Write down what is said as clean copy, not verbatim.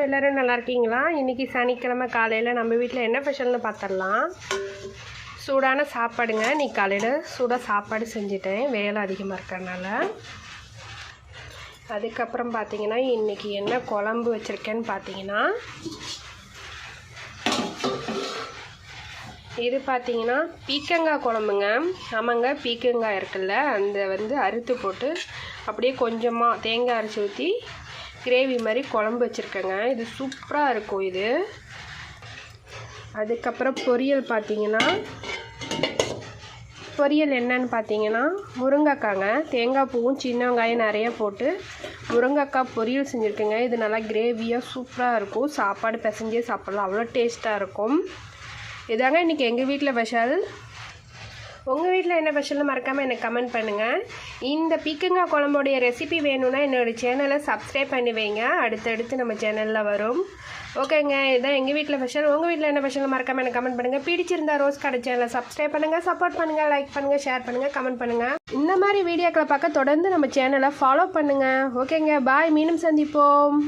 எல்லோரும் நல்லா இருக்கீங்களா? இன்றைக்கி சனிக்கிழமை காலையில் நம்ம வீட்டில் என்ன ஸ்பெஷல்னு பார்த்துடலாம். சூடான சாப்பாடுங்க. இன்றைக்கி காலையில் சூடாக சாப்பாடு செஞ்சுட்டேன், வேலை அதிகமாக இருக்கிறதுனால. அதுக்கப்புறம் பார்த்திங்கன்னா இன்றைக்கி என்ன குழம்பு வச்சுருக்கேன்னு பார்த்தீங்கன்னா, இது பார்த்திங்கன்னா பீக்கங்காய் குழம்புங்க. ஆமாங்க, பீக்கங்காய் இருக்குல்ல, அந்த அறுத்து போட்டு அப்படியே கொஞ்சமாக தேங்காய் அரைச்சி ஊற்றி கிரேவி மாதிரி குழம்பு வச்சுருக்கேங்க. இது சூப்பராக இருக்கும் இது. அதுக்கப்புறம் பொரியல் பார்த்திங்கன்னா, பொரியல் என்னன்னு பார்த்தீங்கன்னா முருங்கைக்காங்க. தேங்காய் பூவும் சின்ன வெங்காயம் நிறைய போட்டு முருங்கைக்காய் பொரியல் செஞ்சுருக்கேங்க. இது நல்லா கிரேவியாக சூப்பராக இருக்கும். சாப்பாடு பிசைஞ்சே சாப்பிட்லாம், அவ்வளோ டேஸ்ட்டாக இருக்கும். இதாங்க இன்றைக்கி எங்கள் வீட்டில் ஸ்பெஷல். உங்கள் வீட்டில் என்ன ஸ்பெஷல்னு மறக்காமல் எனக்கு கமெண்ட் பண்ணுங்கள். இந்த பீக்கங்காய் குழம்போடைய ரெசிபி வேணும்னா என்னோடய சேனலை சப்ஸ்கிரைப் பண்ணி வைங்க, அடுத்தடுத்து நம்ம சேனலில் வரும். ஓகேங்க, இதுதான் எங்கள் வீட்டில் ஸ்பெஷல். உங்கள் வீட்டில் என்ன ஸ்பெஷல்னு மறக்காமல் எனக்கு கமெண்ட் பண்ணுங்கள். பிடிச்சிருந்தா ரோஸ் கடை சேனலை சப்ஸ்கிரைப் பண்ணுங்கள், சப்போர்ட் பண்ணுங்கள், லைக் பண்ணுங்கள், ஷேர் பண்ணுங்கள், கமெண்ட் பண்ணுங்கள். இந்த மாதிரி வீடியோக்களை பார்க்க தொடர்ந்து நம்ம சேனலை ஃபாலோ பண்ணுங்கள். ஓகேங்க, பாய், மீண்டும் சந்திப்போம்.